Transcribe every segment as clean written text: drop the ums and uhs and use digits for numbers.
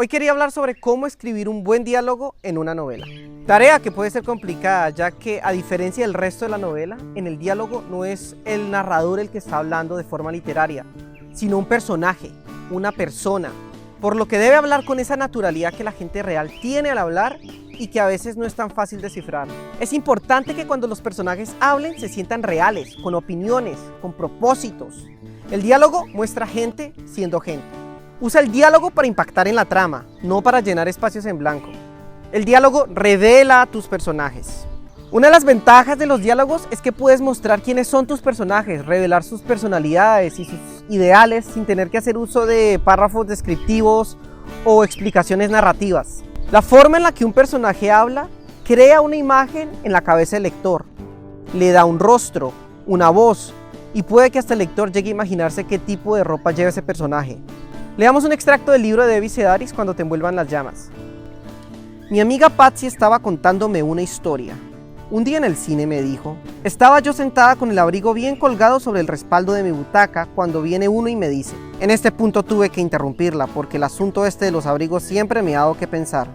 Hoy quería hablar sobre cómo escribir un buen diálogo en una novela. Tarea que puede ser complicada, ya que a diferencia del resto de la novela, en el diálogo no es el narrador el que está hablando de forma literaria, sino un personaje, una persona, por lo que debe hablar con esa naturalidad que la gente real tiene al hablar y que a veces no es tan fácil descifrar. Es importante que cuando los personajes hablen se sientan reales, con opiniones, con propósitos. El diálogo muestra gente siendo gente. Usa el diálogo para impactar en la trama, no para llenar espacios en blanco. El diálogo revela a tus personajes. Una de las ventajas de los diálogos es que puedes mostrar quiénes son tus personajes, revelar sus personalidades y sus ideales sin tener que hacer uso de párrafos descriptivos o explicaciones narrativas. La forma en la que un personaje habla crea una imagen en la cabeza del lector, le da un rostro, una voz y puede que hasta el lector llegue a imaginarse qué tipo de ropa lleva ese personaje. Leamos un extracto del libro de Debbie Sedaris, Cuando te envuelvan las llamas. Mi amiga Patsy estaba contándome una historia. Un día en el cine me dijo, estaba yo sentada con el abrigo bien colgado sobre el respaldo de mi butaca cuando viene uno y me dice. En este punto tuve que interrumpirla porque el asunto este de los abrigos siempre me ha dado que pensar.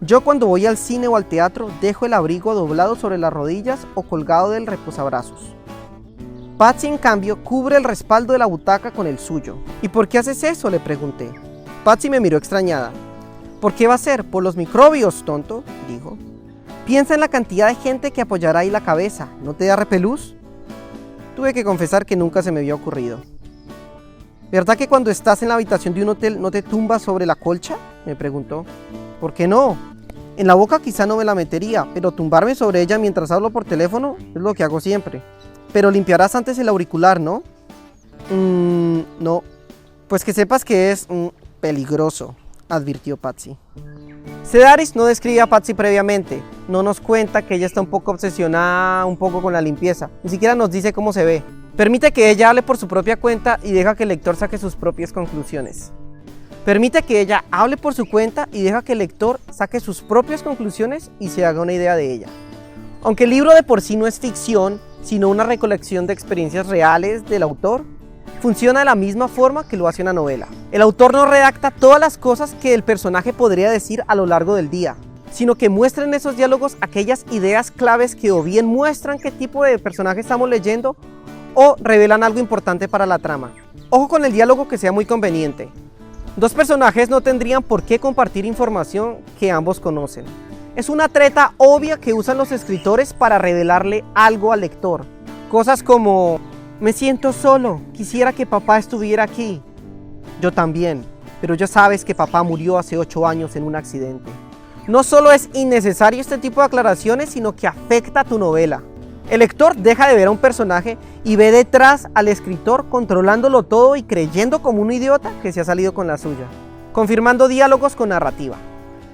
Yo cuando voy al cine o al teatro dejo el abrigo doblado sobre las rodillas o colgado del reposabrazos. Patsy, en cambio, cubre el respaldo de la butaca con el suyo. ¿Y por qué haces eso?, le pregunté. Patsy me miró extrañada. ¿Por qué va a ser? ¿Por los microbios, tonto?, dijo. Piensa en la cantidad de gente que apoyará ahí la cabeza. ¿No te da repelús? Tuve que confesar que nunca se me había ocurrido. ¿Verdad que cuando estás en la habitación de un hotel no te tumbas sobre la colcha?, me preguntó. ¿Por qué no? En la boca quizá no me la metería, pero tumbarme sobre ella mientras hablo por teléfono es lo que hago siempre. Pero limpiarás antes el auricular, ¿no? No. Pues que sepas que es peligroso, advirtió Patsy. Sedaris no describe a Patsy previamente. No nos cuenta que ella está un poco obsesionada, un poco con la limpieza. Ni siquiera nos dice cómo se ve. Permite que ella hable por su propia cuenta y deja que el lector saque sus propias conclusiones. Permite que ella hable por su cuenta y deja que el lector saque sus propias conclusiones y se haga una idea de ella. Aunque el libro de por sí no es ficción, sino una recolección de experiencias reales del autor, funciona de la misma forma que lo hace una novela. El autor no redacta todas las cosas que el personaje podría decir a lo largo del día, sino que muestra en esos diálogos aquellas ideas claves que o bien muestran qué tipo de personaje estamos leyendo o revelan algo importante para la trama. Ojo con el diálogo que sea muy conveniente. Dos personajes no tendrían por qué compartir información que ambos conocen. Es una treta obvia que usan los escritores para revelarle algo al lector. Cosas como, me siento solo, quisiera que papá estuviera aquí. Yo también, pero ya sabes que papá murió hace 8 años en un accidente. No solo es innecesario este tipo de aclaraciones, sino que afecta a tu novela. El lector deja de ver a un personaje y ve detrás al escritor controlándolo todo y creyendo como un idiota que se ha salido con la suya, confirmando diálogos con narrativa.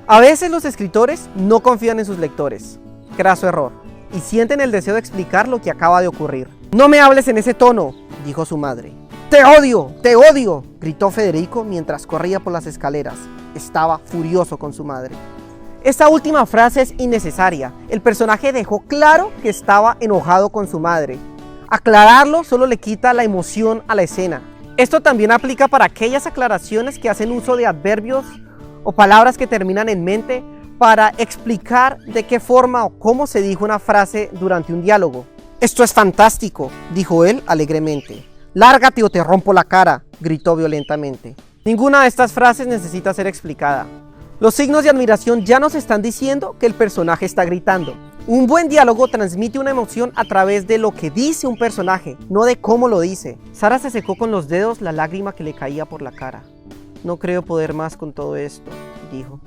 A veces los escritores no confían en sus lectores, craso error, y sienten el deseo de explicar lo que acaba de ocurrir. No me hables en ese tono, dijo su madre. ¡Te odio!, gritó Federico mientras corría por las escaleras. Estaba furioso con su madre. Esta última frase es innecesaria. El personaje dejó claro que estaba enojado con su madre. Aclararlo solo le quita la emoción a la escena. Esto también aplica para aquellas aclaraciones que hacen uso de adverbios o palabras que terminan en mente para explicar de qué forma o cómo se dijo una frase durante un diálogo. Esto es fantástico, dijo él alegremente. Lárgate o te rompo la cara, gritó violentamente. Ninguna de estas frases necesita ser explicada. Los signos de admiración ya nos están diciendo que el personaje está gritando. Un buen diálogo transmite una emoción a través de lo que dice un personaje, no de cómo lo dice. Sara se secó con los dedos la lágrima que le caía por la cara. No creo poder más con todo esto, dijo.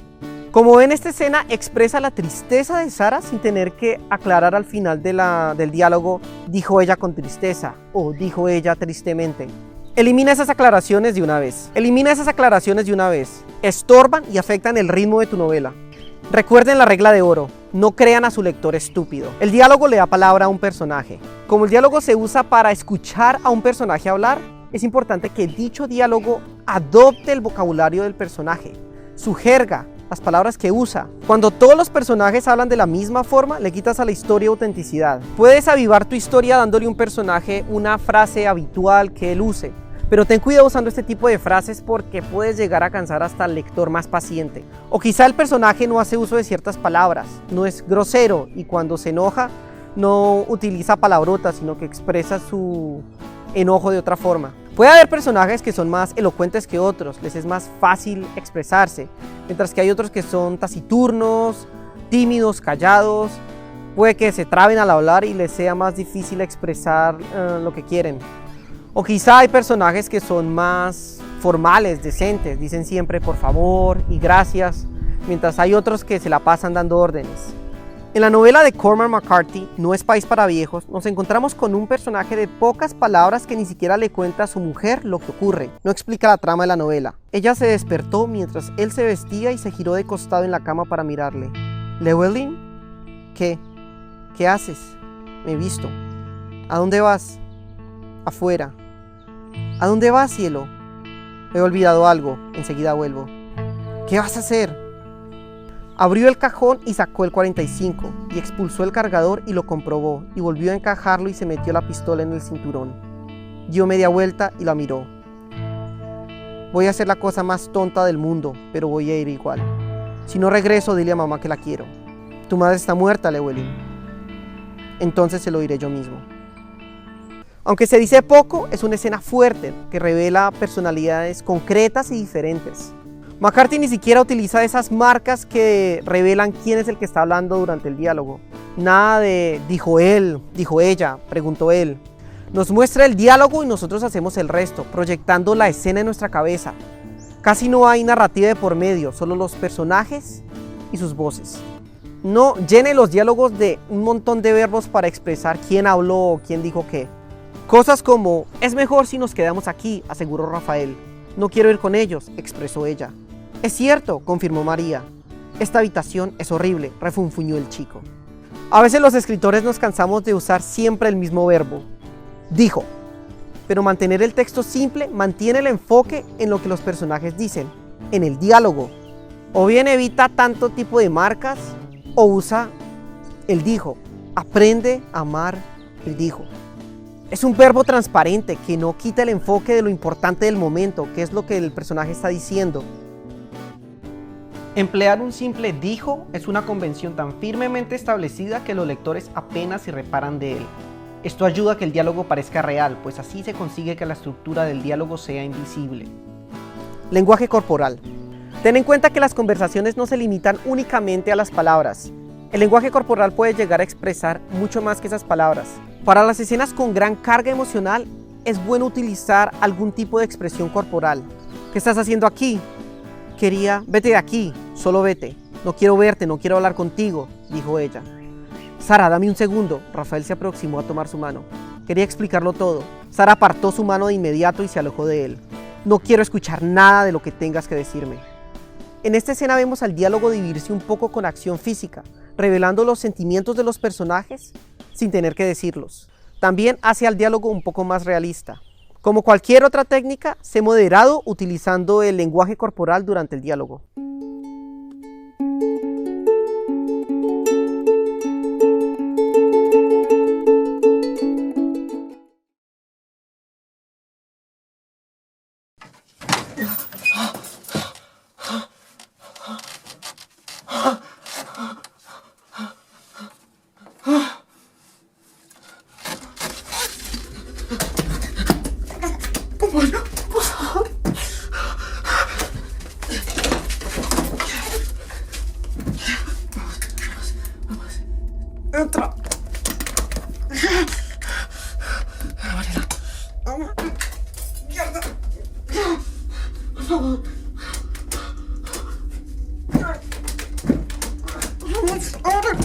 Como ven, esta escena expresa la tristeza de Sara sin tener que aclarar al final del diálogo, dijo ella con tristeza o dijo ella tristemente. Elimina esas aclaraciones de una vez. Estorban y afectan el ritmo de tu novela. Recuerden la regla de oro, no crean a su lector estúpido. El diálogo le da palabra a un personaje. Como el diálogo se usa para escuchar a un personaje hablar, es importante que dicho diálogo adopte el vocabulario del personaje, su jerga, las palabras que usa. Cuando todos los personajes hablan de la misma forma, le quitas a la historia autenticidad. Puedes avivar tu historia dándole a un personaje una frase habitual que él use, Pero ten cuidado usando este tipo de frases porque puedes llegar a cansar hasta el lector más paciente. O quizá el personaje no hace uso de ciertas palabras, no es grosero y cuando se enoja no utiliza palabrotas, sino que expresa su enojo de otra forma. Puede haber personajes que son más elocuentes que otros, les es más fácil expresarse, mientras que hay otros que son taciturnos, tímidos, callados. Puede que se traben al hablar y les sea más difícil expresar lo que quieren. O quizá hay personajes que son más formales, decentes, dicen siempre por favor y gracias, mientras hay otros que se la pasan dando órdenes. En la novela de Cormac McCarthy, No es país para viejos, nos encontramos con un personaje de pocas palabras que ni siquiera le cuenta a su mujer lo que ocurre. No explica la trama de la novela. Ella se despertó mientras él se vestía y se giró de costado en la cama para mirarle. ¿Llewellyn? ¿Qué? ¿Qué haces? Me he visto. ¿A dónde vas? Afuera. ¿A dónde vas, cielo? He olvidado algo, enseguida vuelvo. ¿Qué vas a hacer? Abrió el cajón y sacó el 45 y expulsó el cargador y lo comprobó y volvió a encajarlo y se metió la pistola en el cinturón. Dio media vuelta y la miró. Voy a hacer la cosa más tonta del mundo, pero voy a ir igual. Si no regreso, dile a mamá que la quiero. Tu madre está muerta, Llewellyn. Entonces se lo diré yo mismo. Aunque se dice poco, es una escena fuerte que revela personalidades concretas y diferentes. McCarthy ni siquiera utiliza esas marcas que revelan quién es el que está hablando durante el diálogo. Nada de dijo él, dijo ella, preguntó él. Nos muestra el diálogo y nosotros hacemos el resto, proyectando la escena en nuestra cabeza. Casi no hay narrativa de por medio, solo los personajes y sus voces. No llene los diálogos de un montón de verbos para expresar quién habló o quién dijo qué. Cosas como, es mejor si nos quedamos aquí, aseguró Rafael. No quiero ir con ellos, expresó ella. Es cierto, confirmó María. Esta habitación es horrible, refunfuñó el chico. A veces los escritores nos cansamos de usar siempre el mismo verbo. Dijo. Pero mantener el texto simple mantiene el enfoque en lo que los personajes dicen, en el diálogo. O bien evita tanto tipo de marcas, o usa el dijo. Aprende a amar el dijo. Es un verbo transparente que no quita el enfoque de lo importante del momento, que es lo que el personaje está diciendo. Emplear un simple dijo es una convención tan firmemente establecida que los lectores apenas se reparan de él. Esto ayuda a que el diálogo parezca real, pues así se consigue que la estructura del diálogo sea invisible. Lenguaje corporal. Ten en cuenta que las conversaciones no se limitan únicamente a las palabras. El lenguaje corporal puede llegar a expresar mucho más que esas palabras. Para las escenas con gran carga emocional, es bueno utilizar algún tipo de expresión corporal. ¿Qué estás haciendo aquí? Vete de aquí, solo vete. No quiero verte, no quiero hablar contigo, dijo ella. Sara, dame un segundo. Rafael se aproximó a tomar su mano. Quería explicarlo todo. Sara apartó su mano de inmediato y se alejó de él. No quiero escuchar nada de lo que tengas que decirme. En esta escena vemos al diálogo dividirse un poco con acción física, revelando los sentimientos de los personajes sin tener que decirlos. También hace al diálogo un poco más realista. Como cualquier otra técnica, sé moderado utilizando el lenguaje corporal durante el diálogo. Entra. Mierda. Por favor. Ahora.